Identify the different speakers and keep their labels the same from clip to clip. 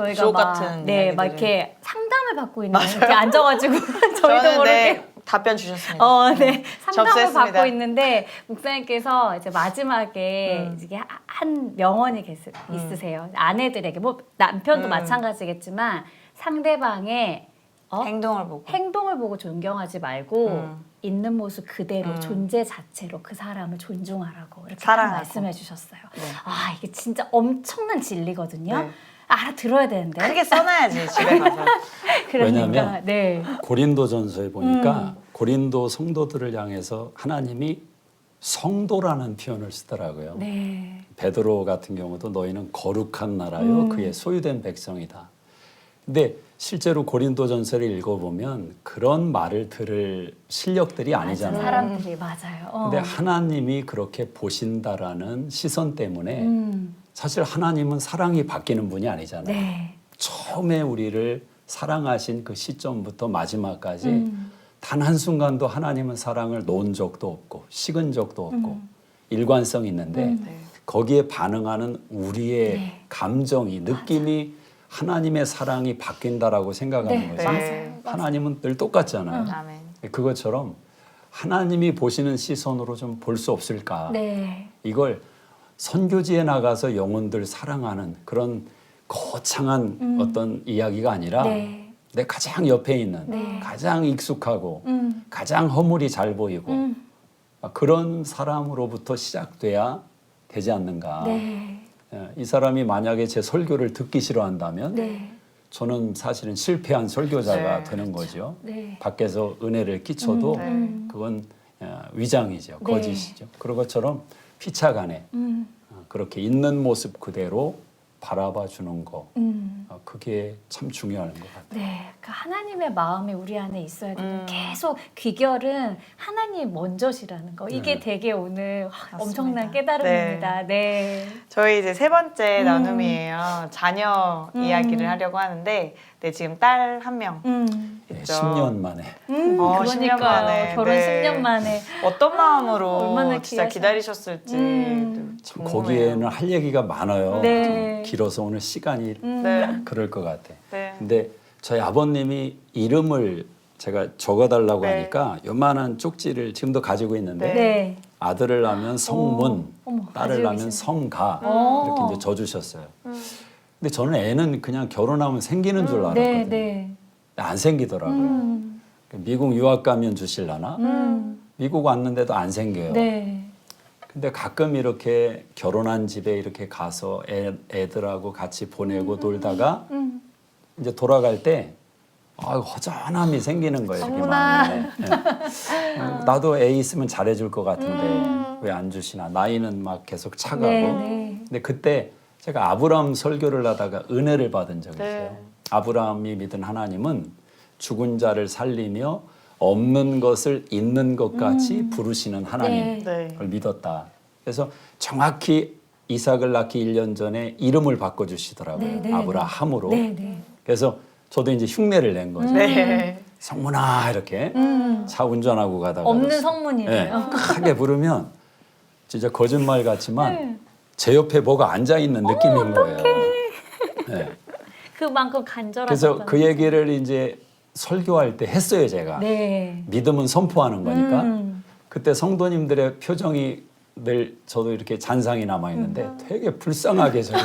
Speaker 1: 저희가
Speaker 2: 주옥
Speaker 1: 막,
Speaker 2: 같은
Speaker 1: 네, 막
Speaker 2: 이야기들을.
Speaker 1: 이렇게 상담을 받고 있는 이렇게 앉아가지고 저희도
Speaker 2: 저는
Speaker 1: 모르게
Speaker 2: 네, 답변 주셨습니다.
Speaker 1: 네, 상담을
Speaker 2: 접수했습니다.
Speaker 1: 받고 있는데 목사님께서 이제 마지막에 이게 한 명언이 있으세요. 아내들에게 뭐 남편도 마찬가지겠지만 상대방의
Speaker 2: 행동을 보고
Speaker 1: 존경하지 말고 있는 모습 그대로 존재 자체로 그 사람을 존중하라고 이렇게 딱
Speaker 2: 사랑하고.
Speaker 1: 말씀해 주셨어요.
Speaker 2: 네.
Speaker 1: 아, 이게 진짜 엄청난 진리거든요.
Speaker 2: 네.
Speaker 1: 알아들어야 되는데.
Speaker 2: 크게 써놔야지 집에 가서.
Speaker 1: 그러니까
Speaker 3: 왜냐면
Speaker 1: 네.
Speaker 3: 고린도전서에 보니까 고린도 성도들을 향해서 하나님이 성도라는 표현을 쓰더라고요.
Speaker 1: 네.
Speaker 3: 베드로 같은 경우도 너희는 거룩한 나라요 그의 소유된 백성이다. 근데 실제로 고린도전서를 읽어보면 그런 말을 들을 실력들이 아니잖아요.
Speaker 1: 사람들이 맞아요.
Speaker 3: 근데 하나님이 그렇게 보신다라는 시선 때문에 사실 하나님은 사랑이 바뀌는 분이 아니잖아요.
Speaker 1: 네.
Speaker 3: 처음에 우리를 사랑하신 그 시점부터 마지막까지 단 한순간도 하나님은 사랑을 놓은 적도 없고 식은 적도 없고 일관성이 있는데
Speaker 2: 네.
Speaker 3: 거기에 반응하는 우리의
Speaker 1: 네.
Speaker 3: 감정이 느낌이 하나님의 사랑이 바뀐다라고 생각하는
Speaker 1: 네,
Speaker 3: 거죠.
Speaker 1: 맞아요.
Speaker 3: 하나님은 늘 똑같잖아요.
Speaker 2: 아멘.
Speaker 3: 그것처럼 하나님이 보시는 시선으로 좀 볼 수 없을까?
Speaker 1: 네.
Speaker 3: 이걸 선교지에 나가서 영혼들 사랑하는 그런 거창한 어떤 이야기가 아니라
Speaker 1: 네.
Speaker 3: 내 가장 옆에 있는
Speaker 1: 네.
Speaker 3: 가장 익숙하고 가장 허물이 잘 보이고 그런 사람으로부터 시작돼야 되지 않는가.
Speaker 1: 네.
Speaker 3: 이 사람이 만약에 제 설교를 듣기 싫어한다면
Speaker 1: 네.
Speaker 3: 저는 사실은 실패한 설교자가
Speaker 2: 네,
Speaker 3: 되는 거죠.
Speaker 1: 네.
Speaker 3: 밖에서 은혜를 끼쳐도 그건 위장이죠.
Speaker 1: 네.
Speaker 3: 거짓이죠. 그런 것처럼 피차간에 그렇게 있는 모습 그대로 바라봐 주는 거 그게 참 중요한 것 같아요.
Speaker 1: 네, 그 하나님의 마음이 우리 안에 있어야 되는 계속 귀결은 하나님 먼저시라는 거. 이게 되게 오늘 엄청난 깨달음입니다. 네.
Speaker 2: 저희 이제 세 번째 나눔이에요. 자녀 이야기를 하려고 하는데, 네, 지금 딸 한 명
Speaker 3: 네,
Speaker 2: 있죠.
Speaker 3: 10년 만에
Speaker 2: 10년 만에.
Speaker 1: 결혼
Speaker 2: 네.
Speaker 1: 10년 만에.
Speaker 2: 어떤 마음으로
Speaker 1: 얼마나
Speaker 2: 진짜
Speaker 1: 귀하셔.
Speaker 2: 기다리셨을지
Speaker 3: 참
Speaker 2: 궁금해요.
Speaker 3: 거기에는 할 얘기가 많아요.
Speaker 1: 네.
Speaker 3: 좀 길어서 오늘 시간이
Speaker 2: 네.
Speaker 3: 그럴 것 같아.
Speaker 2: 네.
Speaker 3: 근데 저희 아버님이 이름을 제가 적어달라고
Speaker 2: 네.
Speaker 3: 하니까 요만한 쪽지를 지금도 가지고 있는데
Speaker 1: 네.
Speaker 3: 아들을 낳으면 성문,
Speaker 1: 어머,
Speaker 3: 딸을
Speaker 1: 가지고
Speaker 3: 낳으면
Speaker 1: 계시네.
Speaker 3: 성가
Speaker 1: 어.
Speaker 3: 이렇게 이제 줘주셨어요. 근데 저는 애는 그냥 결혼하면 생기는 줄 알았거든요.
Speaker 1: 네, 네.
Speaker 3: 안 생기더라고요. 미국 유학 가면 주실라나? 미국 왔는데도 안 생겨요.
Speaker 1: 네.
Speaker 3: 근데 가끔 이렇게 결혼한 집에 이렇게 가서 애들하고 같이 보내고 놀다가 이제 돌아갈 때 허전함이 생기는 거예요. 이렇게 마음에. 예. 나도 애 있으면 잘해줄 것 같은데 왜 안 주시나. 나이는 막 계속 차가고.
Speaker 1: 네, 네.
Speaker 3: 근데 그때 제가 아브라함 설교를 하다가 은혜를 받은 적이 있어요.
Speaker 2: 네.
Speaker 3: 아브라함이 믿은 하나님은 죽은 자를 살리며 없는 것을 있는 것 같이 부르시는 하나님을
Speaker 2: 네.
Speaker 3: 믿었다. 그래서 정확히 이삭을 낳기 1년 전에 이름을 바꿔주시더라고요.
Speaker 1: 네, 네,
Speaker 3: 아브라함으로.
Speaker 1: 네, 네.
Speaker 3: 그래서 저도 이제 흉내를 낸 거죠.
Speaker 2: 네.
Speaker 3: 성문아 이렇게 차 운전하고 가다가
Speaker 1: 없는 성문이에요.
Speaker 3: 네, 크게 부르면 진짜 거짓말 같지만 제 옆에 뭐가 앉아 있는 느낌인 거예요. 네.
Speaker 1: 그만큼 간절하셨잖아요.
Speaker 3: 그래서 그 얘기를 이제 설교할 때 했어요, 제가.
Speaker 1: 네.
Speaker 3: 믿음은 선포하는 거니까. 그때 성도님들의 표정이 늘 저도 이렇게 잔상이 남아 있는데 되게 불쌍하게 저를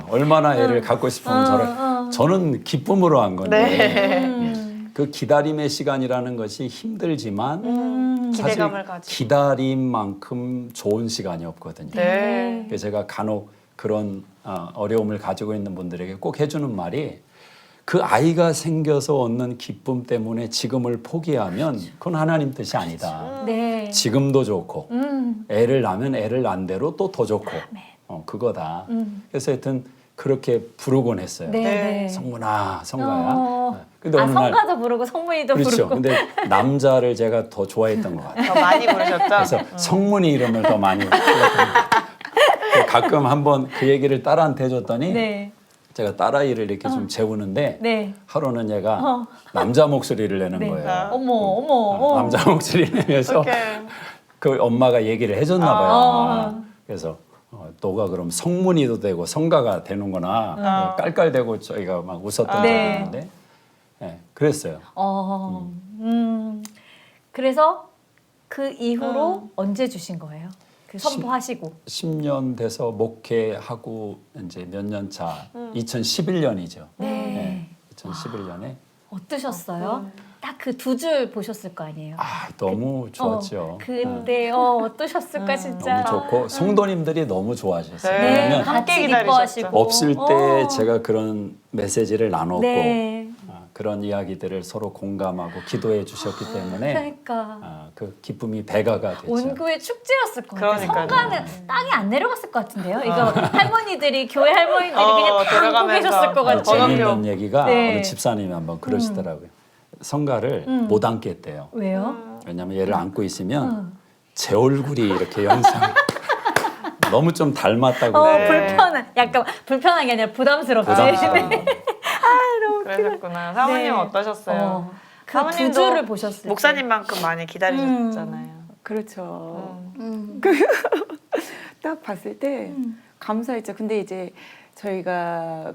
Speaker 3: 얼마나 애를 갖고 싶으면 저는 기쁨으로 한 건데 그 기다림의 시간이라는 것이 힘들지만 사실
Speaker 2: 기대감을 가지고.
Speaker 3: 기다림만큼 좋은 시간이 없거든요.
Speaker 2: 네.
Speaker 3: 그래서 제가 간혹 그런 어려움을 가지고 있는 분들에게 꼭 해주는 말이 그 아이가 생겨서 얻는 기쁨 때문에 지금을 포기하면 그건 하나님 뜻이 아니다.
Speaker 1: 네.
Speaker 3: 지금도 좋고 애를 낳으면 애를 낳은 대로 또 더 좋고 그거다. 그래서 하여튼 그렇게 부르곤 했어요.
Speaker 1: 네. 네.
Speaker 3: 성문아, 성가야.
Speaker 1: 어.
Speaker 3: 근데 어느 날
Speaker 1: 성가도 부르고 성문이도
Speaker 3: 그렇죠.
Speaker 1: 부르고.
Speaker 3: 근데 남자를 제가 더 좋아했던 것 같아요.
Speaker 2: 더 많이 부르셨죠?
Speaker 3: 그래서 성문이 이름을 더 많이 가끔 한번 그 얘기를 딸한테 해줬더니
Speaker 1: 네.
Speaker 3: 제가 딸아이를 이렇게 좀 재우는데
Speaker 1: 네.
Speaker 3: 하루는 얘가 남자 목소리를 내는
Speaker 1: 네.
Speaker 3: 거예요.
Speaker 1: 어머.
Speaker 3: 남자 목소리 내면서
Speaker 2: 어떡해.
Speaker 3: 그 엄마가 얘기를 해줬나 봐요. 그래서 너가 그럼 성문이도 되고 성가가 되는구나. 깔깔대고 저희가 막 웃었던 적이
Speaker 1: 네.
Speaker 3: 있는데 그랬어요.
Speaker 1: 그래서 그 이후로 언제 주신 거예요? 그 선포하시고.
Speaker 3: 10년 돼서 목회하고 이제 몇 년 차, 2011년이죠.
Speaker 1: 네.
Speaker 3: 2011년에
Speaker 1: 어떠셨어요? 딱 그 두 줄 보셨을 거 아니에요?
Speaker 3: 너무 좋았죠.
Speaker 1: 근데 어떠셨을까 진짜.
Speaker 3: 너무 좋고 성도님들이 너무 좋아하셨어요.
Speaker 2: 네.
Speaker 3: 왜냐면
Speaker 2: 함께
Speaker 1: 같이
Speaker 2: 기다리셨죠.
Speaker 1: 기뻐하시고.
Speaker 3: 없을 때 제가 그런 메시지를 나눴고
Speaker 1: 네.
Speaker 3: 그런 이야기들을 서로 공감하고 기도해 주셨기 때문에
Speaker 1: 그러니까
Speaker 3: 그 기쁨이 배가가 됐죠.
Speaker 1: 온 교회 축제였을 것 같아요.
Speaker 2: 그러니까요.
Speaker 1: 성가는 땅에 안 내려갔을 것 같은데요. 이거 할머니들이 교회 할머니들이 그냥 다 안고
Speaker 2: 들어가면서
Speaker 1: 계셨을 것
Speaker 3: 아주
Speaker 1: 같아요.
Speaker 3: 재미있는 얘기가
Speaker 1: 네.
Speaker 3: 어느 집사님이 한번 그러시더라고요. 성가를 못 안겠대요.
Speaker 1: 왜요?
Speaker 3: 왜냐하면 얘를 안고 있으면 제 얼굴이 이렇게 영상 너무 좀 닮았다고.
Speaker 1: 약간 불편한 게 아니라 부담스럽지.
Speaker 3: 부담스러워.
Speaker 2: 그러셨구나. 사모님
Speaker 1: 네.
Speaker 2: 어떠셨어요?
Speaker 1: 그 두 줄을 보셨을 때.
Speaker 2: 목사님만큼 많이 기다리셨잖아요.
Speaker 4: 그렇죠. 딱 봤을 때 감사했죠. 근데 이제 저희가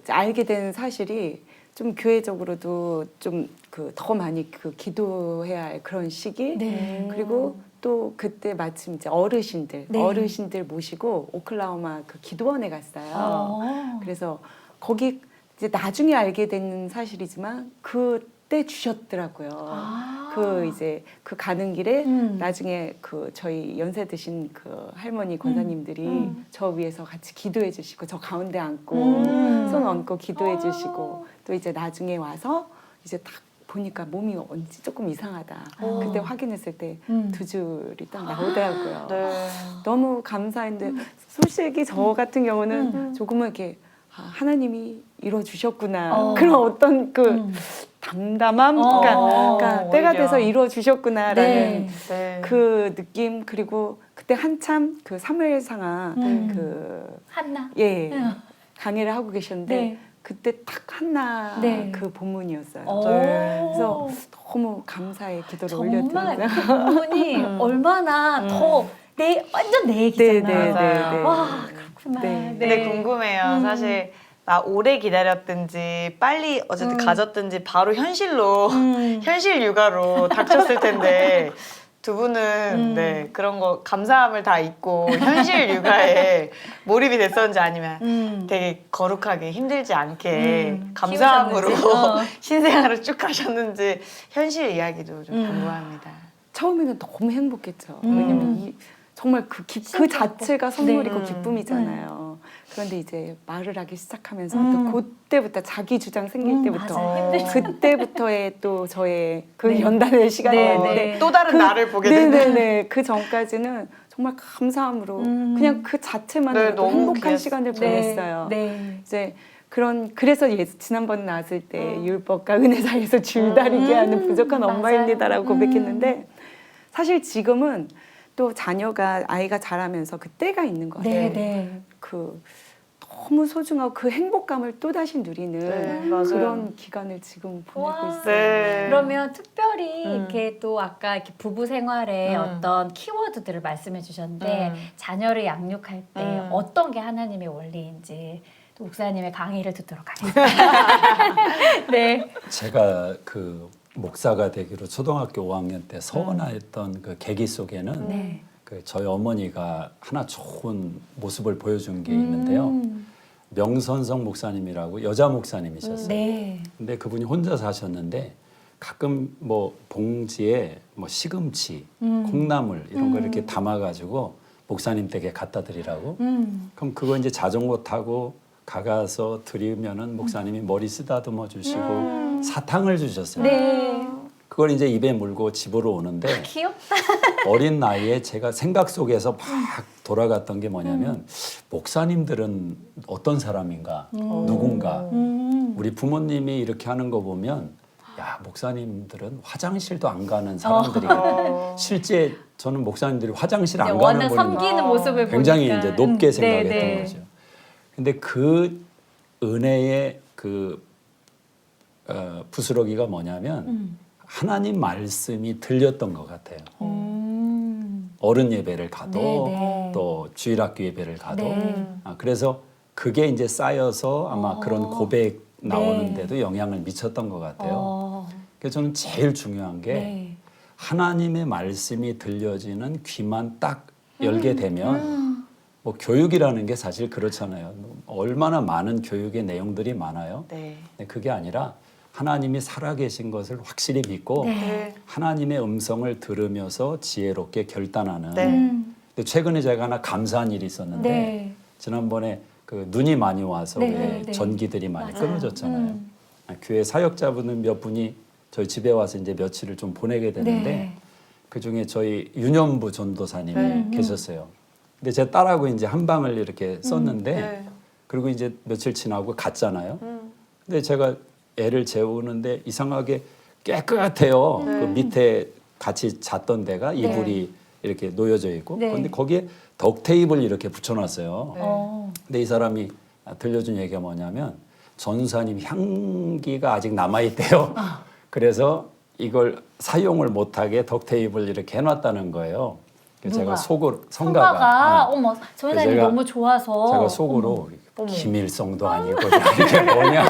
Speaker 4: 이제 알게 된 사실이 좀 교회적으로도 좀 더 많이 기도해야 할 그런 시기.
Speaker 1: 네.
Speaker 4: 그리고 또 그때 마침 이제 어르신들 모시고 오클라호마 기도원에 갔어요. 그래서 거기 이제 나중에 알게 된 사실이지만 그때 주셨더라고요. 이제 가는 길에 나중에 저희 연세 드신 할머니 권사님들이 저 위에서 같이 기도해 주시고 저 가운데 앉고 손 얹고 기도해 주시고 또 이제 나중에 와서 이제 딱 보니까 몸이 왠지 조금 이상하다. 그때 확인했을 때 두 줄이 딱 나오더라고요.
Speaker 2: 네.
Speaker 4: 너무 감사한데 솔직히 저 같은 경우는 조금은 이렇게 하나님이 이루어 주셨구나. 그런 어떤 담담함, 그러니까 때가
Speaker 2: 오히려.
Speaker 4: 돼서 이루어 주셨구나라는
Speaker 1: 네.
Speaker 2: 네.
Speaker 4: 그 느낌. 그리고 그때 한참 사무엘상하
Speaker 1: 한나.
Speaker 4: 강의를 하고 계셨는데
Speaker 1: 네.
Speaker 4: 그때 딱 한나
Speaker 1: 네.
Speaker 4: 본문이었어요.
Speaker 2: 네.
Speaker 4: 그래서 너무 감사의 기도를
Speaker 1: 정말
Speaker 4: 올려드리고요.
Speaker 1: 그 부분이 얼마나 더 완전 내 얘기잖아요.
Speaker 2: 맞아요.
Speaker 1: 와 그렇구나.
Speaker 4: 네.
Speaker 2: 근데 궁금해요. 사실 막 오래 기다렸든지 빨리 어쨌든 가졌든지 바로 현실로 현실 육아로 닥쳤을 텐데 두 분은 네, 그런 거 감사함을 다 잊고 현실 육아에 몰입이 됐었는지 아니면 되게 거룩하게 힘들지 않게 감사함으로
Speaker 1: 키우셨는지.
Speaker 2: 신생아를 쭉 가셨는지 현실 이야기도 좀 궁금합니다.
Speaker 4: 처음에는 너무 행복했죠. 왜냐면 정말 그 자체가 선물이고 기쁨이잖아요. 그런데 이제 말을 하기 시작하면서 또 그때부터 자기 주장 생길 때부터
Speaker 1: 맞아요. 힘들죠.
Speaker 4: 그때부터의 또 저의 연단의 시간이었는데
Speaker 2: 또 다른 나를 보게 되는.
Speaker 4: 네네네. 그 전까지는 정말 감사함으로 그냥 그 자체만으로도
Speaker 2: 네, 너무
Speaker 4: 행복한
Speaker 2: 귀했어요.
Speaker 4: 시간을 보냈어요.
Speaker 1: 네.
Speaker 4: 이제 그래서 지난번 나왔을 때 율법과 은혜 사이에서 줄다리기 하는 부족한
Speaker 1: 맞아요.
Speaker 4: 엄마입니다라고 고백했는데 사실 지금은 또 아이가 자라면서 그 때가 있는 것 같아요.
Speaker 1: 네.
Speaker 4: 너무 소중하고 그 행복감을 또다시 누리는
Speaker 2: 네, 맞아요.
Speaker 4: 그런 기간을 지금 보내고
Speaker 1: 와.
Speaker 4: 있어요.
Speaker 2: 네.
Speaker 1: 그러면 특별히 이렇게 또 아까 이렇게 부부 생활에 어떤 키워드들을 말씀해 주셨는데 자녀를 양육할 때 어떤 게 하나님의 원리인지 또 목사님의 강의를 듣도록 하겠습니다. 네.
Speaker 3: 제가 목사가 되기로 초등학교 5학년 때 서원했던 그 계기 속에는
Speaker 1: 네.
Speaker 3: 저희 어머니가 하나 좋은 모습을 보여준 게 있는데요. 명선성 목사님이라고 여자 목사님이셨어요.
Speaker 1: 네.
Speaker 3: 근데 그분이 혼자 사셨는데 가끔 봉지에 시금치, 콩나물 이런 걸 이렇게 담아가지고 목사님 댁에 갖다 드리라고. 그럼 그거 이제 자전거 타고 가서 드리면은 목사님이 머리 쓰다듬어 주시고 사탕을 주셨어요.
Speaker 1: 네.
Speaker 3: 그걸 이제 입에 물고 집으로 오는데
Speaker 1: 귀엽다.
Speaker 3: 어린 나이에 제가 생각 속에서 막 돌아갔던 게 뭐냐면 목사님들은 어떤 사람인가, 누군가. 우리 부모님이 이렇게 하는 거 보면 야, 목사님들은 화장실도 안 가는 사람들이거든요. 실제 저는 목사님들이 화장실 안 가는
Speaker 1: 워낙
Speaker 3: 걸
Speaker 1: 섬기는 모습을
Speaker 3: 굉장히
Speaker 1: 보니까.
Speaker 3: 이제 높게 생각했던
Speaker 1: 네.
Speaker 3: 거죠. 근데 그 은혜의 부스러기가 뭐냐면 하나님 말씀이 들렸던 것 같아요. 어른 예배를 가도
Speaker 1: 네.
Speaker 3: 또 주일학교 예배를 가도
Speaker 1: 네.
Speaker 3: 그래서 그게 이제 쌓여서 아마 그런 고백 나오는데도
Speaker 1: 네.
Speaker 3: 영향을 미쳤던 것 같아요. 그래서 저는 제일 중요한 게
Speaker 1: 네.
Speaker 3: 하나님의 말씀이 들려지는 귀만 딱 열게 되면 뭐 교육이라는 게 사실 그렇잖아요. 얼마나 많은 교육의 내용들이 많아요.
Speaker 2: 네.
Speaker 3: 근데 그게 아니라 하나님이 살아계신 것을 확실히 믿고
Speaker 2: 네.
Speaker 3: 하나님의 음성을 들으면서 지혜롭게 결단하는.
Speaker 2: 네.
Speaker 3: 근데 최근에 제가 하나 감사한 일이 있었는데
Speaker 1: 네.
Speaker 3: 지난번에 그 눈이 많이 와서
Speaker 1: 네,
Speaker 3: 왜
Speaker 1: 네.
Speaker 3: 전기들이 많이
Speaker 1: 맞아요.
Speaker 3: 끊어졌잖아요. 교회 사역자분들 몇 분이 저희 집에 와서 이제 며칠을 좀 보내게 됐는데
Speaker 1: 네.
Speaker 3: 그 중에 저희 윤현부 전도사님이
Speaker 2: 네.
Speaker 3: 계셨어요. 근데 제 딸하고 이제 한 방을 이렇게 썼는데
Speaker 2: 네.
Speaker 3: 그리고 이제 며칠 지나고 갔잖아요. 근데 제가 애를 재우는데 이상하게 깨끗해요. 그 밑에 같이 잤던 데가 이불이 이렇게 놓여져 있고
Speaker 1: 네.
Speaker 3: 근데 거기에 덕테이프를 이렇게 붙여놨어요.
Speaker 1: 어.
Speaker 3: 근데 이 사람이 들려준 얘기가 뭐냐면 전사님 향기가 아직 남아있대요. 그래서 이걸 사용을 못하게 덕테이프를 이렇게 해놨다는 거예요. 그래서 제가
Speaker 1: 누가?
Speaker 3: 속으로
Speaker 1: 성가가
Speaker 3: 어.
Speaker 1: 어머 전사님
Speaker 3: 제가-
Speaker 1: 너무 좋아서
Speaker 3: 제가 속으로
Speaker 2: 어머.
Speaker 3: 김일성도 아니고 이게 뭐냐.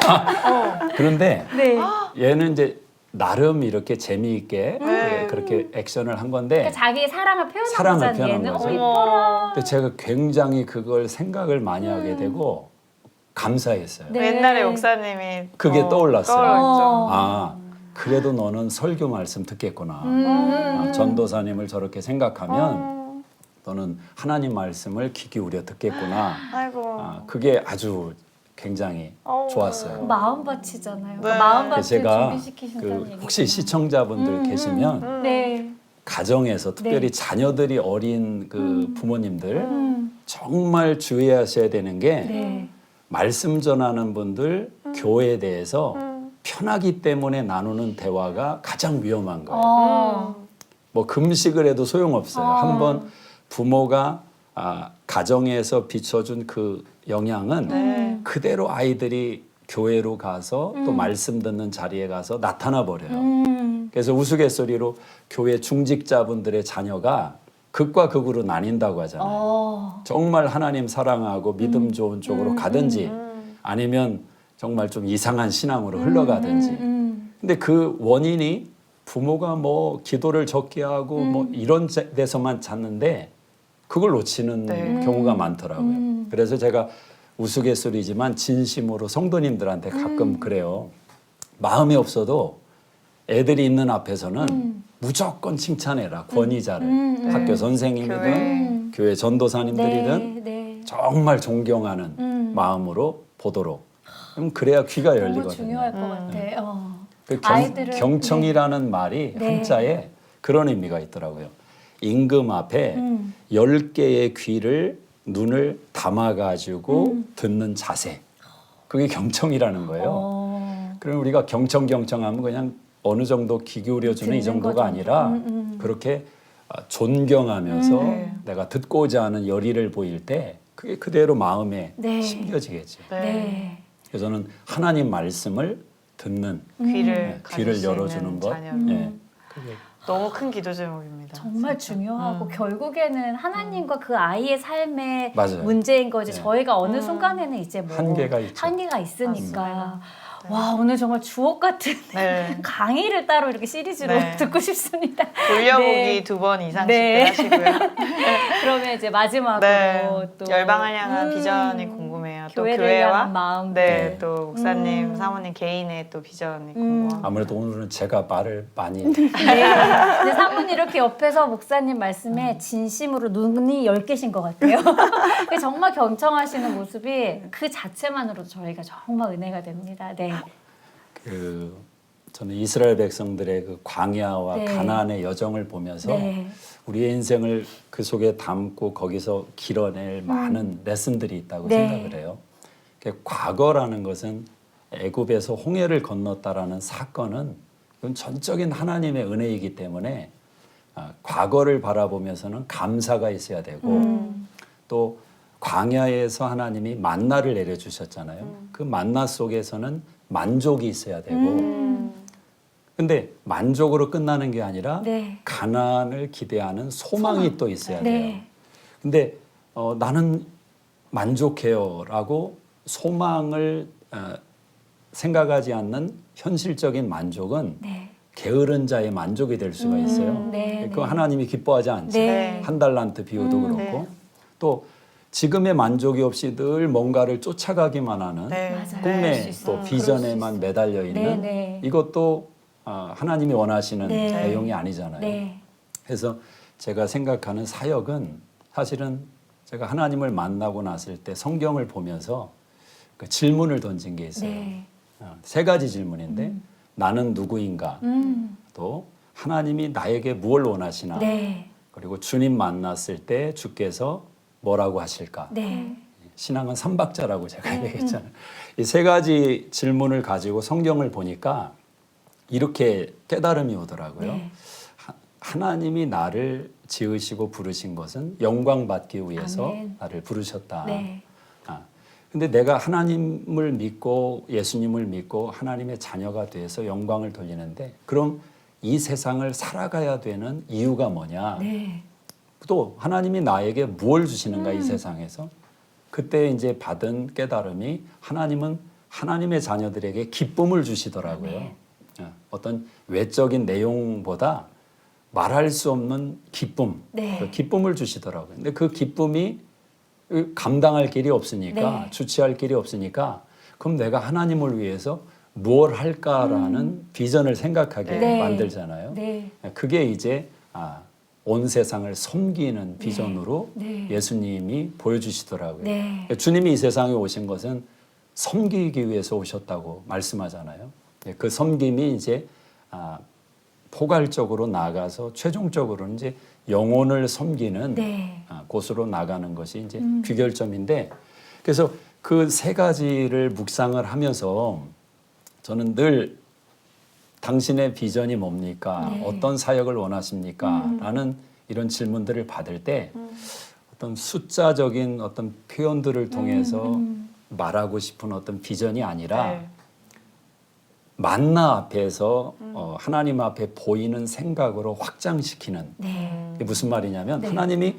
Speaker 3: 그런데
Speaker 1: 네.
Speaker 3: 얘는 이제 나름 이렇게 재미있게
Speaker 2: 네.
Speaker 3: 그렇게 액션을 한 건데
Speaker 1: 그러니까 자기 사랑을 표현한
Speaker 3: 사랑을
Speaker 1: 거잖아.
Speaker 3: 표현한
Speaker 1: 얘는
Speaker 3: 거죠.
Speaker 1: 이뻐라.
Speaker 3: 근데 제가 굉장히 그걸 생각을 많이 하게 되고 감사했어요.
Speaker 1: 네.
Speaker 2: 옛날에 목사님이
Speaker 3: 그게 떠올랐어요.
Speaker 1: 어.
Speaker 3: 아, 그래도 너는 설교 말씀 듣겠구나. 아, 전도사님을 저렇게 생각하면 너는 하나님 말씀을 귀 기울여 듣겠구나.
Speaker 2: 아이고.
Speaker 3: 아, 그게 아주 굉장히 좋았어요.
Speaker 1: 마음밭이잖아요.
Speaker 2: 네.
Speaker 1: 마음밭을
Speaker 3: 그래서 제가
Speaker 1: 준비시키신다는
Speaker 3: 그
Speaker 1: 얘기.
Speaker 3: 혹시 시청자분들 계시면
Speaker 1: 네.
Speaker 3: 가정에서 특별히
Speaker 1: 네.
Speaker 3: 자녀들이 어린 그 부모님들
Speaker 1: 음.
Speaker 3: 정말 주의하셔야 되는 게
Speaker 1: 네.
Speaker 3: 말씀 전하는 분들 교회에 대해서 편하기 때문에 나누는 대화가 가장 위험한 거예요. 뭐 금식을 해도 소용없어요. 한번 부모가 가정에서 비춰준 그 영향은
Speaker 2: 네.
Speaker 3: 그대로 아이들이 교회로 가서 또 말씀 듣는 자리에 가서 나타나 버려요. 그래서 우스갯소리로 교회 중직자분들의 자녀가 극과 극으로 나뉜다고 하잖아요. 정말 하나님 사랑하고 믿음 좋은 쪽으로 가든지 아니면 정말 좀 이상한 신앙으로 흘러가든지. 근데 그 원인이 부모가 뭐 기도를 적게 하고 뭐 이런 데서만 찾는데 그걸 놓치는
Speaker 2: 네.
Speaker 3: 경우가 많더라고요. 그래서 제가 우스갯소리지만 진심으로 성도님들한테 가끔 그래요. 마음이 없어도 애들이 있는 앞에서는 무조건 칭찬해라. 권위자를. 학교 선생님이든 교회 전도사님들이든
Speaker 1: 네.
Speaker 3: 정말 존경하는 마음으로 보도록. 그럼 그래야 귀가
Speaker 1: 너무
Speaker 3: 열리거든요.
Speaker 1: 중요할 것 같아.
Speaker 3: 그
Speaker 1: 아이들은
Speaker 3: 경청이라는 말이
Speaker 1: 네.
Speaker 3: 한자에 그런 의미가 있더라고요. 임금 앞에 10개의 귀를 눈을 담아가지고 듣는 자세. 그게 경청이라는 거예요. 그럼 우리가 경청하면 그냥 어느 정도 귀 기울여주는 이
Speaker 1: 듣는
Speaker 3: 정도가
Speaker 1: 거죠.
Speaker 3: 아니라 그렇게 존경하면서
Speaker 2: 네.
Speaker 3: 내가 듣고자 하는 열의를 보일 때 그게 그대로 마음에
Speaker 1: 네.
Speaker 3: 심겨지겠지.
Speaker 1: 네.
Speaker 3: 그래서 저는 하나님 말씀을 듣는
Speaker 2: 귀를
Speaker 3: 귀를
Speaker 2: 가질 수
Speaker 3: 열어주는
Speaker 2: 있는
Speaker 3: 것.
Speaker 2: 자녀를.
Speaker 3: 예. 그게
Speaker 2: 너무 큰 기도 제목입니다.
Speaker 1: 정말
Speaker 2: 진짜.
Speaker 1: 중요하고 결국에는 하나님과 그 아이의 삶의
Speaker 3: 맞아요.
Speaker 1: 문제인 거지.
Speaker 3: 네.
Speaker 1: 저희가 어느 순간에는 이제 뭐
Speaker 3: 한계가 있죠.
Speaker 1: 한계가 있으니까.
Speaker 2: 맞습니다.
Speaker 1: 와 오늘 정말 주옥 같은
Speaker 2: 네.
Speaker 1: 강의를 따로 이렇게 시리즈로
Speaker 2: 네.
Speaker 1: 듣고 싶습니다.
Speaker 2: 돌려보기
Speaker 1: 네.
Speaker 2: 2번 이상씩
Speaker 1: 네.
Speaker 2: 하시고요.
Speaker 1: 그러면 이제 마지막으로
Speaker 2: 네.
Speaker 1: 또
Speaker 2: 열방을 향한 비전이 궁금해요. 또
Speaker 1: 교회를
Speaker 2: 교회와
Speaker 1: 향한 마음.
Speaker 2: 네,
Speaker 3: 네.
Speaker 2: 또 목사님, 사모님 개인의 또 비전이 궁금합니다.
Speaker 3: 아무래도 오늘은 제가 말을 많이
Speaker 1: 네. 근데 사모님 이렇게 옆에서 목사님 말씀에 진심으로 눈이 10개신 것 같아요. 정말 경청하시는 모습이 그 자체만으로도 저희가 정말 은혜가 됩니다. 네.
Speaker 3: 저는 이스라엘 백성들의 그 광야와
Speaker 1: 네.
Speaker 3: 가나안의 여정을 보면서
Speaker 1: 네.
Speaker 3: 우리의 인생을 그 속에 담고 거기서 길어낼 많은 레슨들이 있다고
Speaker 1: 네.
Speaker 3: 생각을 해요. 과거라는 것은 애굽에서 홍해를 건넜다라는 사건은 그건 전적인 하나님의 은혜이기 때문에 과거를 바라보면서는 감사가 있어야 되고 또 광야에서 하나님이 만나를 내려주셨잖아요. 그 만나 속에서는 만족이 있어야 되고 근데 만족으로 끝나는 게 아니라
Speaker 1: 네.
Speaker 3: 가난을 기대하는 소망이 또 있어야 돼요.
Speaker 1: 네.
Speaker 3: 근데 나는 만족해요라고 소망을 생각하지 않는 현실적인 만족은
Speaker 1: 네.
Speaker 3: 게으른 자의 만족이 될 수가 있어요.
Speaker 1: 네,
Speaker 3: 그
Speaker 1: 네.
Speaker 3: 하나님이 기뻐하지 않죠.
Speaker 1: 네.
Speaker 3: 한 달란트 비유도 그렇고
Speaker 2: 네.
Speaker 3: 또 지금의 만족이 없이 늘 뭔가를 쫓아가기만 하는
Speaker 2: 네.
Speaker 1: 맞아요. 그럴 수
Speaker 3: 꿈에
Speaker 1: 있어요.
Speaker 3: 또 비전에만 매달려 있는
Speaker 1: 네, 네.
Speaker 3: 이것도 하나님이 원하시는
Speaker 1: 네.
Speaker 3: 내용이 아니잖아요.
Speaker 1: 네.
Speaker 3: 그래서 제가 생각하는 사역은 사실은 제가 하나님을 만나고 났을 때 성경을 보면서 그 질문을 던진 게 있어요.
Speaker 1: 네.
Speaker 3: 세 가지 질문인데 나는 누구인가? 또 하나님이 나에게 무엇을 원하시나?
Speaker 1: 네.
Speaker 3: 그리고 주님 만났을 때 주께서 뭐라고 하실까?
Speaker 1: 네.
Speaker 3: 신앙은 삼박자라고 제가 얘기했잖아요. 이 세 가지 질문을 가지고 성경을 보니까 이렇게 깨달음이 오더라고요.
Speaker 1: 네.
Speaker 3: 하나님이 나를 지으시고 부르신 것은 영광 받기 위해서
Speaker 1: 아멘.
Speaker 3: 나를 부르셨다.
Speaker 1: 네.
Speaker 3: 근데 내가 하나님을 믿고 예수님을 믿고 하나님의 자녀가 돼서 영광을 돌리는데 그럼 이 세상을 살아가야 되는 이유가 뭐냐?
Speaker 1: 네.
Speaker 3: 또 하나님이 나에게 무엇을 주시는가 이 세상에서 그때 이제 받은 깨달음이 하나님은 하나님의 자녀들에게 기쁨을 주시더라고요. 어떤 외적인 내용보다 말할 수 없는 기쁨,
Speaker 1: 네.
Speaker 3: 그 기쁨을 주시더라고요. 근데 그 기쁨이 감당할 길이 없으니까
Speaker 1: 네.
Speaker 3: 주체할 길이 없으니까 그럼 내가 하나님을 위해서 무엇 할까라는 비전을 생각하게
Speaker 1: 네.
Speaker 3: 만들잖아요.
Speaker 1: 네.
Speaker 3: 그게 이제 온 세상을 섬기는 비전으로
Speaker 1: 네.
Speaker 3: 예수님이 보여주시더라고요.
Speaker 1: 네.
Speaker 3: 주님이 이 세상에 오신 것은 섬기기 위해서 오셨다고 말씀하잖아요. 그 섬김이 이제 포괄적으로 나가서 최종적으로는 이제 영혼을 섬기는
Speaker 1: 네.
Speaker 3: 곳으로 나가는 것이 이제 귀결점인데 그래서 그 세 가지를 묵상을 하면서 저는 늘 당신의 비전이 뭡니까?
Speaker 1: 네.
Speaker 3: 어떤 사역을 원하십니까? 라는 이런 질문들을 받을 때 어떤 숫자적인 어떤 표현들을 통해서 말하고 싶은 어떤 비전이 아니라
Speaker 2: 네.
Speaker 3: 만나 앞에서 하나님 앞에 보이는 생각으로 확장시키는
Speaker 1: 네.
Speaker 3: 이게 무슨 말이냐면
Speaker 1: 네.
Speaker 3: 하나님이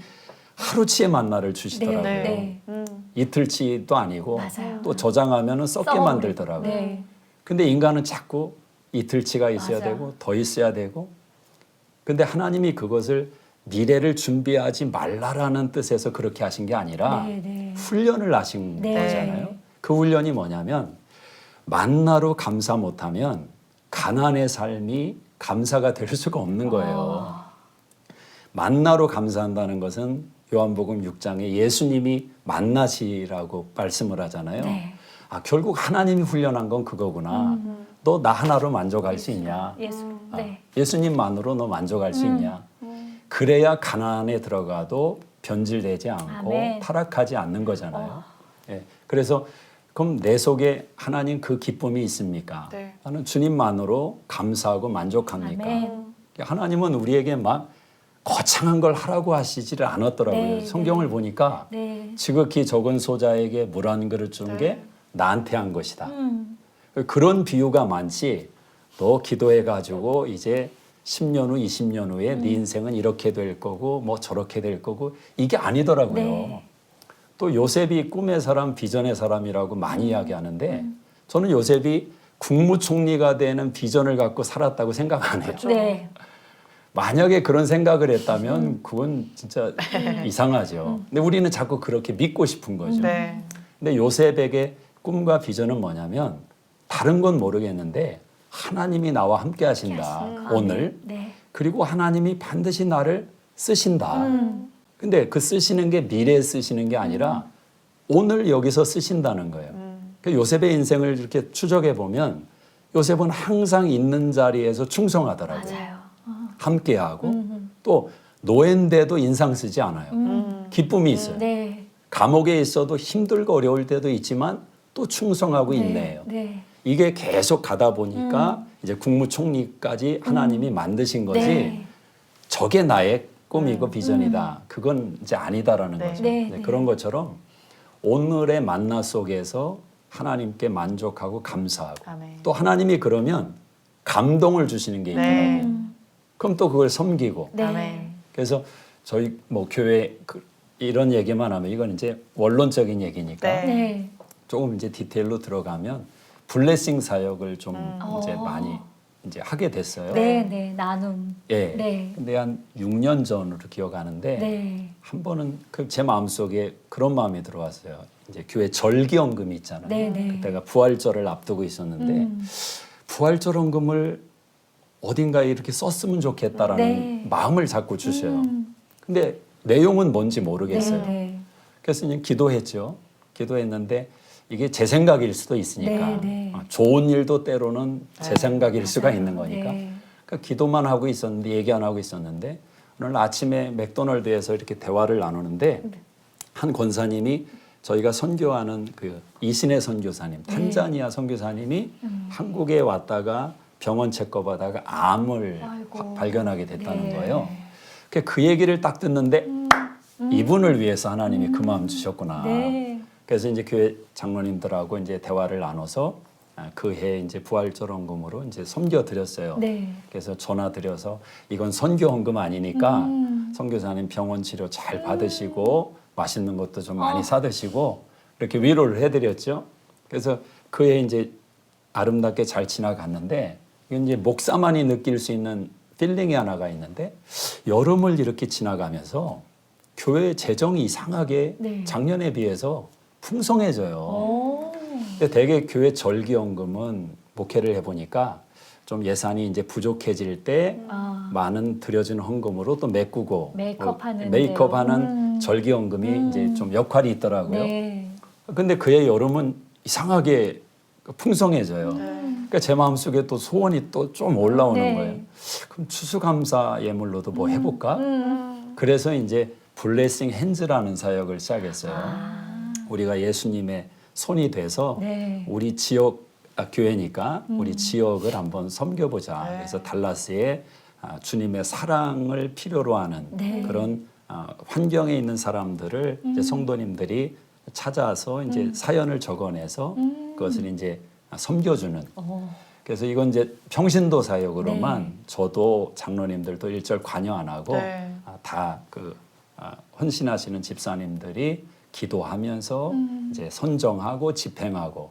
Speaker 3: 하루치의 만나를 주시더라고요.
Speaker 1: 네.
Speaker 3: 이틀치도 아니고
Speaker 1: 맞아요.
Speaker 3: 또 저장하면은 썩게
Speaker 1: 썩어버리고.
Speaker 3: 만들더라고요.
Speaker 1: 네.
Speaker 3: 근데 인간은 자꾸 이틀치가 있어야
Speaker 1: 맞아.
Speaker 3: 되고 더 있어야 되고 근데 하나님이 그것을 미래를 준비하지 말라라는 뜻에서 그렇게 하신 게 아니라
Speaker 1: 네, 네.
Speaker 3: 훈련을 하신
Speaker 1: 네.
Speaker 3: 거잖아요. 그 훈련이 뭐냐면 만나로 감사 못하면 가난의 삶이 감사가 될 수가 없는 거예요. 만나로 감사한다는 것은 요한복음 6장에 예수님이 만나시라고 말씀을 하잖아요.
Speaker 1: 네.
Speaker 3: 결국 하나님이 훈련한 건 그거구나. 너 나 하나로 만족할 수 있냐?
Speaker 1: 예수. 네.
Speaker 3: 예수님만으로 너 만족할 수 있냐? 그래야 가난에 들어가도 변질되지 않고
Speaker 1: 아멘.
Speaker 3: 타락하지 않는 거잖아요. 예. 그래서 그럼 내 속에 하나님 그 기쁨이 있습니까?
Speaker 2: 네.
Speaker 3: 나는 주님만으로 감사하고 만족합니까?
Speaker 1: 아멘.
Speaker 3: 하나님은 우리에게 막 거창한 걸 하라고 하시지를 않았더라고요.
Speaker 1: 네,
Speaker 3: 성경을 보니까
Speaker 1: 네.
Speaker 3: 지극히 적은 소자에게 물 한 그릇 준 게 나한테 한 것이다.
Speaker 1: 음.
Speaker 3: 그런 비유가 많지. 너 기도해가지고 이제 10년 후, 20년 후에 네 인생은 이렇게 될 거고 뭐 저렇게 될 거고 이게 아니더라고요.
Speaker 1: 네.
Speaker 3: 또 요셉이 꿈의 사람, 비전의 사람이라고 많이 이야기하는데 저는 요셉이 국무총리가 되는 비전을 갖고 살았다고 생각 안 해요.
Speaker 1: 네.
Speaker 3: 만약에 그런 생각을 했다면 그건 진짜 이상하죠. 근데 우리는 자꾸 그렇게 믿고 싶은 거죠.
Speaker 2: 네.
Speaker 3: 근데 요셉에게 꿈과 비전은 뭐냐면 다른 건 모르겠는데 하나님이 나와 함께 하신다. 오늘.
Speaker 1: 네.
Speaker 3: 그리고 하나님이 반드시 나를 쓰신다. 근데 그 쓰시는 게 미래에 쓰시는 게 아니라 오늘 여기서 쓰신다는 거예요. 그 요셉의 인생을 이렇게 추적해 보면 요셉은 항상 있는 자리에서 충성하더라고요.
Speaker 1: 맞아요.
Speaker 3: 함께하고 또 노예인데도 인상 쓰지 않아요. 기쁨이 있어요.
Speaker 1: 네.
Speaker 3: 감옥에 있어도 힘들고 어려울 때도 있지만 또 충성하고 있네요.
Speaker 1: 네.
Speaker 3: 이게 계속 가다 보니까 이제 국무총리까지 하나님이 만드신 거지
Speaker 1: 네.
Speaker 3: 저게 나의 꿈이고 비전이다. 그건 이제 아니다라는
Speaker 2: 네.
Speaker 3: 거죠.
Speaker 1: 네,
Speaker 3: 네,
Speaker 1: 네.
Speaker 3: 그런 것처럼 오늘의 만나 속에서 하나님께 만족하고 감사하고
Speaker 2: 아멘.
Speaker 3: 또 하나님이 그러면 감동을 주시는 게 있더라고요.
Speaker 2: 네.
Speaker 3: 그럼 또 그걸 섬기고.
Speaker 1: 네.
Speaker 2: 아멘.
Speaker 3: 그래서 저희 뭐 교회 이런 얘기만 하면 이건 이제 원론적인 얘기니까
Speaker 2: 네.
Speaker 1: 네.
Speaker 3: 조금 이제 디테일로 들어가면 블레싱 사역을 좀 이제
Speaker 1: 어.
Speaker 3: 많이 이제 하게 됐어요.
Speaker 1: 네, 네, 나눔.
Speaker 3: 예.
Speaker 1: 네.
Speaker 3: 근데 한 6년 전으로 기억하는데
Speaker 1: 네.
Speaker 3: 한 번은 그 제 마음속에 그런 마음이 들어왔어요. 이제 교회 절기헌금이 있잖아요.
Speaker 1: 네, 네.
Speaker 3: 그때가 부활절을 앞두고 있었는데 부활절 헌금을 어딘가에 이렇게 썼으면 좋겠다라는
Speaker 1: 네.
Speaker 3: 마음을 자꾸 주셔요. 근데 내용은 뭔지 모르겠어요.
Speaker 1: 네, 네.
Speaker 3: 그래서 그냥 기도했죠. 기도했는데 이게 제 생각일 수도 있으니까
Speaker 1: 네, 네.
Speaker 3: 좋은 일도 때로는 제 생각일 수가
Speaker 1: 맞아요.
Speaker 3: 있는 거니까
Speaker 1: 네.
Speaker 3: 그러니까 기도만 하고 있었는데 얘기 안 하고 있었는데 오늘 아침에 맥도날드에서 이렇게 대화를 나누는데 한 권사님이 저희가 선교하는 그 이신혜 선교사님, 탄자니아 선교사님이 한국에 왔다가 병원 체크받다가 암을
Speaker 1: 아이고.
Speaker 3: 발견하게 됐다는
Speaker 1: 네.
Speaker 3: 거예요. 그 얘기를 딱 듣는데 이분을 위해서 하나님이 그 마음 주셨구나.
Speaker 1: 네.
Speaker 3: 그래서 이제 교회 장로님들하고 이제 대화를 나눠서 그 해 이제 부활절 헌금으로 이제 섬겨 드렸어요.
Speaker 1: 네.
Speaker 3: 그래서 전화 드려서 이건 선교 헌금 아니니까 선교사님 병원 치료 잘 받으시고 맛있는 것도 좀 많이 사 드시고 이렇게 위로를 해 드렸죠. 그래서 그 해 이제 아름답게 잘 지나갔는데 이건 이제 목사만이 느낄 수 있는 필링이 하나가 있는데 여름을 이렇게 지나가면서 교회 재정이 이상하게
Speaker 1: 네.
Speaker 3: 작년에 비해서 풍성해져요.
Speaker 1: 오.
Speaker 3: 근데 대개 교회 절기헌금은 목회를 해보니까 좀 예산이 이제 부족해질 때
Speaker 1: 아.
Speaker 3: 많은 들여진 헌금으로 또 메꾸고
Speaker 1: 메이크업하는
Speaker 3: 메이크업하는 절기헌금이 이제 좀 역할이 있더라고요.
Speaker 1: 네.
Speaker 3: 근데 그의 여름은 이상하게 풍성해져요. 그러니까 제 마음속에 또 소원이 또 좀 올라오는
Speaker 1: 네.
Speaker 3: 거예요. 그럼 추수감사 예물로도 뭐 해볼까? 그래서 이제 블레싱 핸즈라는 사역을 시작했어요. 우리가 예수님의 손이 돼서
Speaker 1: 네.
Speaker 3: 우리 지역 교회니까 우리 지역을 한번 섬겨보자.
Speaker 2: 네.
Speaker 3: 그래서 달라스에 주님의 사랑을 필요로 하는
Speaker 1: 네.
Speaker 3: 그런 환경에 있는 사람들을 이제 성도님들이 찾아서 이제 사연을 적어내서 그것을 이제 섬겨주는. 그래서 이건 이제 평신도 사역으로만
Speaker 1: 네.
Speaker 3: 저도 장로님들도 일절 관여 안 하고
Speaker 2: 네.
Speaker 3: 다 그 헌신하시는 집사님들이 기도하면서 이제 선정하고 집행하고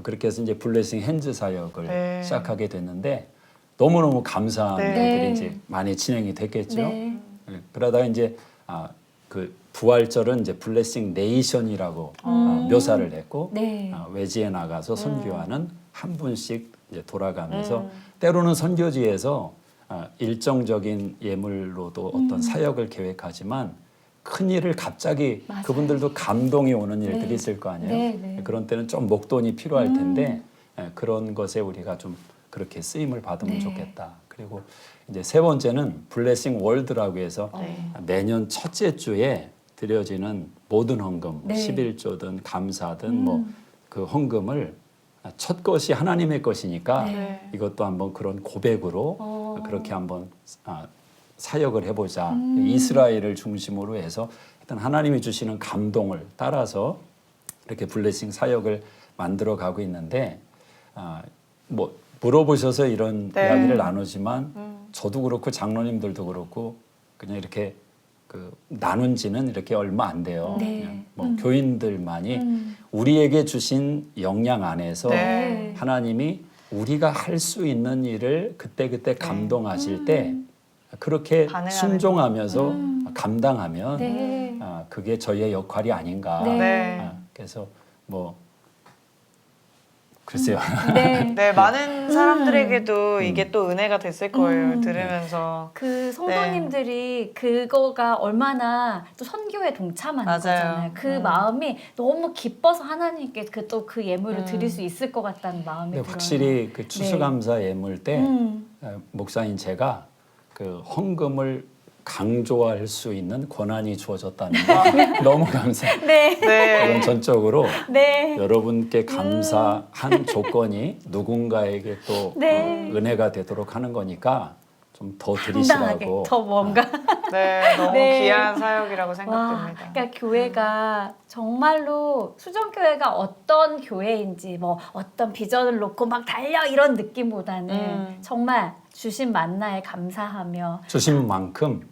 Speaker 3: 그렇게 해서 이제 블레싱 핸즈 사역을
Speaker 2: 네.
Speaker 3: 시작하게 됐는데 너무너무 감사한
Speaker 2: 네.
Speaker 3: 일들이
Speaker 1: 네.
Speaker 3: 이제 많이 진행이 됐겠죠.
Speaker 1: 네.
Speaker 3: 그러다가 이제 그 부활절은 이제 블레싱 네이션이라고 묘사를 했고
Speaker 1: 네.
Speaker 3: 외지에 나가서 선교하는 한 분씩 이제 돌아가면서 때로는 선교지에서 일정적인 예물로도 어떤 사역을 계획하지만 큰 일을 갑자기
Speaker 1: 맞아요.
Speaker 3: 그분들도 감동이 오는 일들이
Speaker 1: 네.
Speaker 3: 있을 거 아니에요.
Speaker 1: 네, 네.
Speaker 3: 그런 때는 좀 목돈이 필요할 텐데 그런 것에 우리가 좀 그렇게 쓰임을 받으면
Speaker 1: 네.
Speaker 3: 좋겠다. 그리고 이제 세 번째는 블레싱 월드라고 해서
Speaker 2: 네.
Speaker 3: 매년 첫째 주에 드려지는 모든 헌금,
Speaker 1: 네.
Speaker 3: 11조든 감사든 뭐 그 헌금을 첫 것이 하나님의 것이니까
Speaker 2: 네.
Speaker 3: 이것도 한번 그런 고백으로 그렇게 한번 사역을 해보자. 이스라엘을 중심으로 해서 일단 하나님이 주시는 감동을 따라서 이렇게 블레싱 사역을 만들어 가고 있는데 뭐 물어보셔서 이런
Speaker 2: 네.
Speaker 3: 이야기를 나누지만 저도 그렇고 장로님들도 그렇고 그냥 이렇게 그 나눈 지는 이렇게 얼마 안 돼요.
Speaker 1: 네.
Speaker 3: 그냥 뭐 교인들만이 우리에게 주신 역량 안에서
Speaker 2: 네.
Speaker 3: 하나님이 우리가 할 수 있는 일을 그때그때 감동하실 때 그렇게
Speaker 2: 반응하는
Speaker 3: 순종하면서 감당하면
Speaker 1: 네.
Speaker 3: 그게 저희의 역할이 아닌가.
Speaker 1: 네.
Speaker 2: 네.
Speaker 3: 그래서 뭐 글쎄요.
Speaker 1: 네.
Speaker 2: 네, 많은 사람들에게도 이게 또 은혜가 됐을 거예요. 들으면서.
Speaker 1: 그 성도님들이 그거가 얼마나 또 선교에 동참하는
Speaker 2: 맞아요.
Speaker 1: 거잖아요. 그 마음이 너무 기뻐서 하나님께 그 또 그 예물을 드릴 수 있을 것 같다는 마음이
Speaker 3: 근데
Speaker 1: 들어요.
Speaker 3: 확실히 그 추수감사 예물 때
Speaker 1: 음.
Speaker 3: 목사인 제가 그 헌금을 강조할 수 있는 권한이 주어졌다는 거 너무 감사해요.
Speaker 1: 네.
Speaker 2: 네.
Speaker 3: 그건 전적으로
Speaker 1: 네.
Speaker 3: 여러분께 감사한 조건이 누군가에게 또
Speaker 1: 네.
Speaker 3: 은혜가 되도록 하는 거니까 좀 더
Speaker 1: 당당하게
Speaker 3: 드리시라고.
Speaker 1: 더 뭔가
Speaker 2: 네, 너무
Speaker 1: 네.
Speaker 2: 귀한 사역이라고
Speaker 1: 와,
Speaker 2: 생각됩니다.
Speaker 1: 그러니까 교회가 정말로 수정교회가 어떤 교회인지 뭐 어떤 비전을 놓고 막 달려 이런 느낌보다는 정말 주신 만나에 감사하며
Speaker 3: 주신 만큼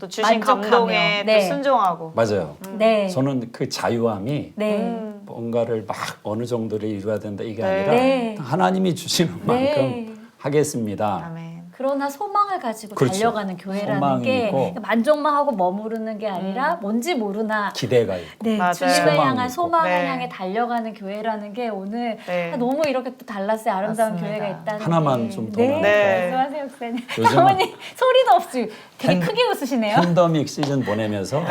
Speaker 2: 또 주신
Speaker 1: 만족하며.
Speaker 2: 감동에
Speaker 1: 네.
Speaker 2: 또 순종하고.
Speaker 3: 맞아요.
Speaker 1: 네.
Speaker 3: 저는 그 자유함이
Speaker 1: 네.
Speaker 3: 뭔가를 막 어느 정도를 이루어야 된다 이게
Speaker 2: 네.
Speaker 3: 아니라
Speaker 1: 네.
Speaker 3: 하나님이 주시는
Speaker 1: 네.
Speaker 3: 만큼 하겠습니다.
Speaker 2: 아멘.
Speaker 1: 그러나 소망을 가지고
Speaker 3: 그렇죠.
Speaker 1: 달려가는 교회라는
Speaker 3: 소망이
Speaker 1: 게
Speaker 3: 있고.
Speaker 1: 만족만 하고 머무르는 게 아니라 뭔지 모르나
Speaker 3: 기대가 있고.
Speaker 1: 네,
Speaker 2: 맞아요.
Speaker 1: 주님을
Speaker 3: 소망이
Speaker 1: 향한
Speaker 3: 있고.
Speaker 1: 소망을
Speaker 2: 네.
Speaker 1: 향해 달려가는 교회라는 게 오늘
Speaker 2: 네.
Speaker 1: 너무 이렇게 또 달라스의 아름다운
Speaker 2: 맞습니다.
Speaker 1: 교회가 있다는
Speaker 3: 하나만
Speaker 1: 게.
Speaker 3: 좀더
Speaker 1: 네.
Speaker 3: 나눌까요?
Speaker 2: 네.
Speaker 1: 말씀하세요, 목사님.
Speaker 3: 요즘은
Speaker 1: 사모님 소리도 없이 되게
Speaker 3: 팬-
Speaker 1: 크게 웃으시네요.
Speaker 3: 팬데믹 시즌 보내면서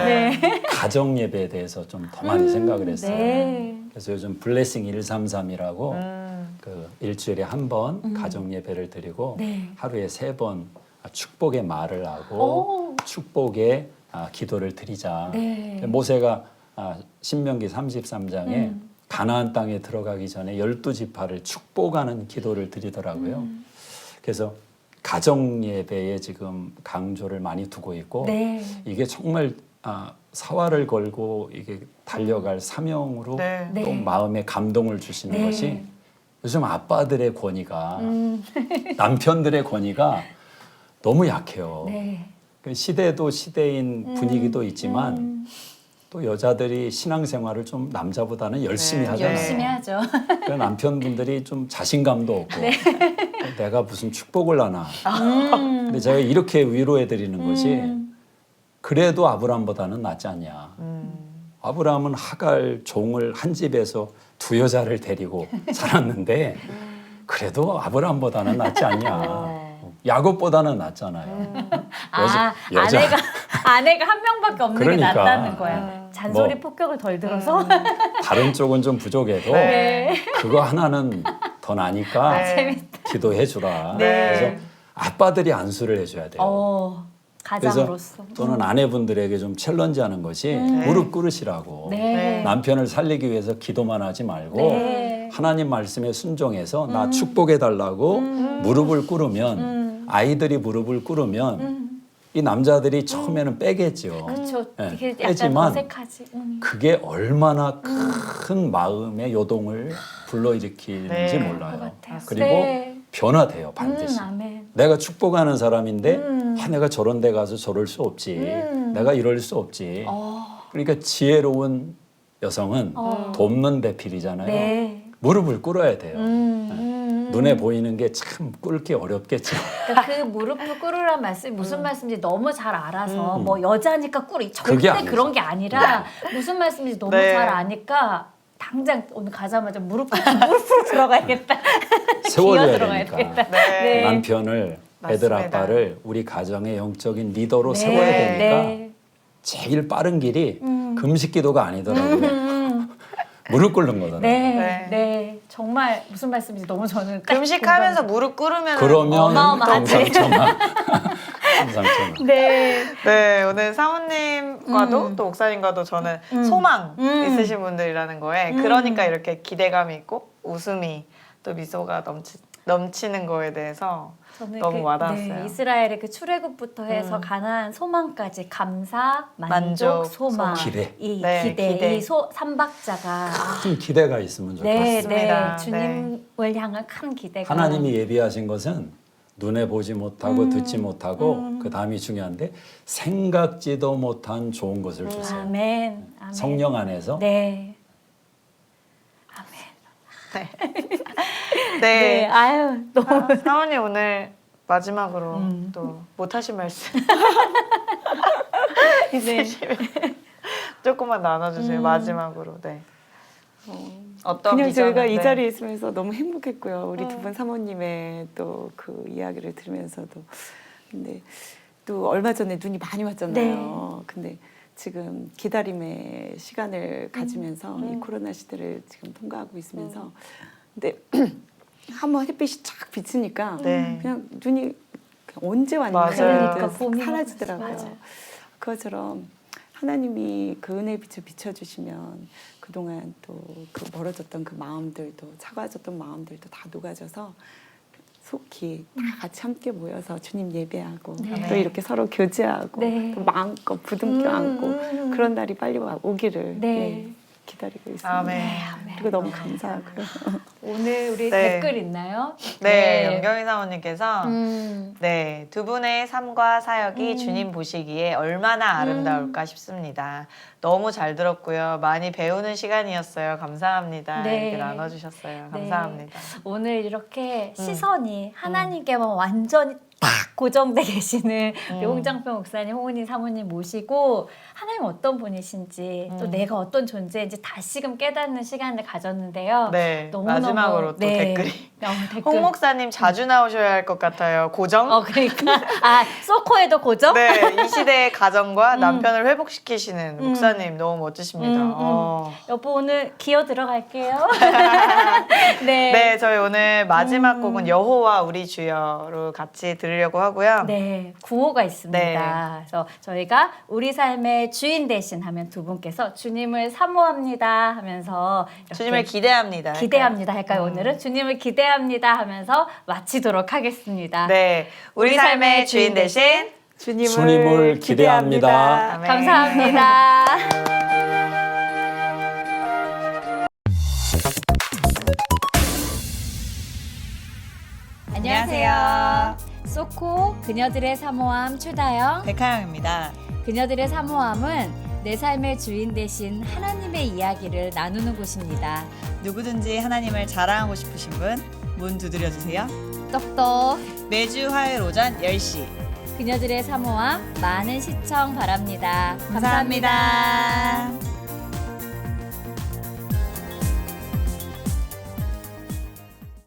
Speaker 3: 가정 예배에 대해서 좀 더 많이 생각을 했어요.
Speaker 1: 네.
Speaker 3: 그래서 요즘 블레싱 133이라고 그 일주일에 한 번 가정 예배를 드리고
Speaker 1: 네.
Speaker 3: 하루에 3번 축복의 말을 하고
Speaker 1: 오.
Speaker 3: 축복의 기도를 드리자.
Speaker 1: 네.
Speaker 3: 모세가 신명기 33장에 가나안 땅에 들어가기 전에 12지파를 축복하는 기도를 드리더라고요. 그래서 가정 예배에 지금 강조를 많이 두고 있고
Speaker 1: 네.
Speaker 3: 이게 정말 사활을 걸고 이게 달려갈 사명으로
Speaker 2: 네.
Speaker 3: 또
Speaker 1: 네.
Speaker 3: 마음에 감동을 주시는
Speaker 1: 네.
Speaker 3: 것이 요즘 아빠들의 권위가 남편들의 권위가 너무 약해요.
Speaker 1: 네.
Speaker 3: 그 시대도 시대인 분위기도 있지만 또 여자들이 신앙생활을 좀 남자보다는 열심히
Speaker 2: 네.
Speaker 3: 하잖아요.
Speaker 1: 열심히 하죠.
Speaker 3: 그러니까 남편분들이 좀 자신감도 없고
Speaker 1: 네.
Speaker 3: 내가 무슨 축복을 하나. 근데 제가 이렇게 위로해 드리는 것이 그래도 아브라함보다는 낫지 않냐. 아브라함은 하갈 종을 한 집에서 2 여자를 데리고 살았는데 그래도 아브라함보다는 낫지 않냐. 야곱보다는 낫잖아요. 여자.
Speaker 1: 아내가 한 명밖에 없는
Speaker 3: 그러니까.
Speaker 1: 게 낫다는 거야. 잔소리
Speaker 3: 뭐.
Speaker 1: 폭격을 덜 들어서.
Speaker 3: 다른 쪽은 좀 부족해도
Speaker 1: 네.
Speaker 3: 그거 하나는 더 나니까
Speaker 2: 네.
Speaker 3: 기도해 주라.
Speaker 2: 네.
Speaker 3: 그래서 아빠들이 안수를 해줘야 돼요.
Speaker 1: 가장으로서.
Speaker 3: 그래서 또는 아내분들에게 좀 챌린지하는 것이 무릎 꿇으시라고.
Speaker 1: 네.
Speaker 3: 남편을 살리기 위해서 기도만 하지 말고
Speaker 1: 네.
Speaker 3: 하나님 말씀에 순종해서 나 축복해 달라고 무릎을 꿇으면 아이들이 무릎을 꿇으면 이 남자들이 처음에는 빼겠죠.
Speaker 1: 그렇죠.
Speaker 3: 네,
Speaker 1: 되게 약간
Speaker 3: 빼지만
Speaker 1: 어색하지.
Speaker 3: 그게 얼마나 큰 마음의 요동을 불러일으키는지
Speaker 2: 네.
Speaker 3: 몰라요.
Speaker 1: 것 같아요.
Speaker 3: 그리고
Speaker 1: 네.
Speaker 3: 변화돼요 반드시.
Speaker 1: 아멘.
Speaker 3: 내가 축복하는 사람인데 내가 저런 데 가서 저럴 수 없지. 내가 이럴 수 없지. 그러니까 지혜로운 여성은 돕는 배필이잖아요.
Speaker 1: 네.
Speaker 3: 무릎을 꿇어야 돼요. 눈에 보이는 게 참 꿇기 어렵겠죠.
Speaker 1: 그러니까 그 무릎을 꿇으란 말씀이 무슨 말씀인지 너무 잘 알아서 뭐 여자니까 꿇이
Speaker 3: 그게
Speaker 1: 절대
Speaker 3: 아니죠.
Speaker 1: 그런 게 아니라 무슨 말씀인지 너무
Speaker 2: 네.
Speaker 1: 잘 아니까 당장 오늘 가자마자 무릎으로 들어가야겠다.
Speaker 3: 세워줘야
Speaker 1: 기어 들어가야
Speaker 3: 되니까.
Speaker 1: 되겠다.
Speaker 2: 네.
Speaker 1: 네.
Speaker 3: 남편을 애들
Speaker 2: 맞습니다.
Speaker 3: 아빠를 우리 가정의 영적인 리더로
Speaker 1: 네.
Speaker 3: 세워야 되니까
Speaker 1: 네.
Speaker 3: 제일 빠른 길이 금식 기도가 아니더라고요. 무릎 꿇는 거잖아요.
Speaker 1: 네.
Speaker 2: 네.
Speaker 1: 네. 정말 무슨 말씀인지 너무 저는 딱
Speaker 2: 금식하면서 무릎 꿇으면
Speaker 3: 그러면
Speaker 1: 어마어마하지.
Speaker 3: 감상천하. 감상천하.
Speaker 1: 네.
Speaker 2: 네, 오늘 사모님과도 또 목사님과도 저는 소망 있으신 분들이라는 거에 그러니까 이렇게 기대감이 있고 웃음이 또 미소가 넘치는 거에 대해서
Speaker 1: 저는
Speaker 2: 너무 와닿았어요.
Speaker 1: 네, 이스라엘의 그 출애굽부터 해서 가나안 소망까지 감사, 만족,
Speaker 2: 만족,
Speaker 1: 소망,
Speaker 3: 기대.
Speaker 1: 이
Speaker 2: 네,
Speaker 1: 기대,
Speaker 2: 기대.
Speaker 1: 이 삼박자가
Speaker 3: 큰 기대가 있으면 좋겠어요.
Speaker 1: 네,
Speaker 2: 맞습니다.
Speaker 1: 네, 주님을 향한 큰 기대가
Speaker 3: 하나님이 예비하신 것은 눈에 보지 못하고 듣지 못하고 그 다음이 중요한데 생각지도 못한 좋은 것을 주세요.
Speaker 1: 아멘, 아멘.
Speaker 3: 성령 안에서
Speaker 1: 네, 아멘.
Speaker 2: 네.
Speaker 1: 네, 아유 너무
Speaker 2: 사모님 오늘 마지막으로 또 못하신 말씀 있으시면 조금만 나눠주세요. 마지막으로. 네. 어떤
Speaker 4: 그냥
Speaker 2: 비전을,
Speaker 4: 저희가 이
Speaker 2: 네.
Speaker 4: 자리에 있으면서 너무 행복했고요. 우리 두 분 사모님의 또 그 이야기를 들으면서도. 근데 또 얼마 전에 눈이 많이 왔잖아요. 근데 지금 기다림의 시간을 가지면서 이 코로나 시대를 지금 통과하고 있으면서 근데 한번 햇빛이 쫙 비치니까
Speaker 2: 네.
Speaker 4: 그냥 눈이 그냥 언제 왔는가
Speaker 2: 맞아요.
Speaker 1: 그러니까
Speaker 4: 싹
Speaker 1: 봄이
Speaker 4: 사라지더라고요.
Speaker 1: 맞아요.
Speaker 4: 그것처럼 하나님이 그 은혜의 빛을 비춰주시면 그동안 또 그 멀어졌던 그 마음들도 차가워졌던 마음들도 다 녹아져서 속히 다 같이 함께 모여서 주님 예배하고
Speaker 1: 네.
Speaker 4: 또 이렇게 서로 교제하고
Speaker 1: 네.
Speaker 4: 또 마음껏 부둥켜 안고 그런 날이 빨리 오기를
Speaker 1: 네.
Speaker 4: 기다리고 있습니다.
Speaker 2: 아멘.
Speaker 4: 그리고 너무 감사하고요.
Speaker 1: 오늘 우리
Speaker 2: 네.
Speaker 1: 댓글 있나요?
Speaker 2: 네, 영경희 사모님께서
Speaker 1: 음.
Speaker 2: 네, 두 분의 삶과 사역이 주님 보시기에 얼마나 아름다울까 싶습니다. 너무 잘 들었고요. 많이 배우는 시간이었어요. 감사합니다.
Speaker 1: 네.
Speaker 2: 이렇게 나눠주셨어요.
Speaker 1: 네.
Speaker 2: 감사합니다.
Speaker 1: 오늘 이렇게 시선이 하나님께만 완전히 딱 고정돼 계시는 우리 홍장평 목사님, 홍은희 사모님 모시고 하나님 어떤 분이신지 또 내가 어떤 존재인지 다시금 깨닫는 시간을 가졌는데요.
Speaker 2: 네,
Speaker 1: 너무너무,
Speaker 2: 마지막으로 또 댓글이.
Speaker 1: 댓글.
Speaker 2: 홍 목사님 자주 나오셔야 할 것 같아요. 고정?
Speaker 1: 그러니까 소코에도 고정?
Speaker 2: 네, 이 시대의 가정과 남편을 회복시키시는 목사님 너무 멋지십니다.
Speaker 1: 여보 오늘 기어 들어갈게요. 네.
Speaker 2: 네, 저희 오늘 마지막 곡은 여호와 우리 주여로 같이 들으려고 하고요.
Speaker 1: 네, 구호가 있습니다.
Speaker 2: 네.
Speaker 1: 그래서 저희가 우리 삶의 주인 대신 하면 두 분께서 주님을 사모합니다 하면서 이렇게
Speaker 2: 주님을 기대합니다.
Speaker 1: 기대합니다 할까요? 오늘은 주님을 기대합니다 하면서 마치도록 하겠습니다.
Speaker 2: 네, 우리 삶의 주인 대신
Speaker 3: 주님을 기대합니다.
Speaker 2: 아멘.
Speaker 1: 감사합니다. 안녕하세요. 소코 그녀들의 사모함 최다영.
Speaker 2: 백하영입니다.
Speaker 1: 그녀들의 사모함은 내 삶의 주인 대신 하나님의 이야기를 나누는 곳입니다.
Speaker 5: 누구든지 하나님을 자랑하고 싶으신 분 문 두드려 주세요.
Speaker 1: 똑똑
Speaker 5: 매주 화요일 오전 10시.
Speaker 1: 그녀들의 사모함 많은 시청 바랍니다.
Speaker 5: 감사합니다.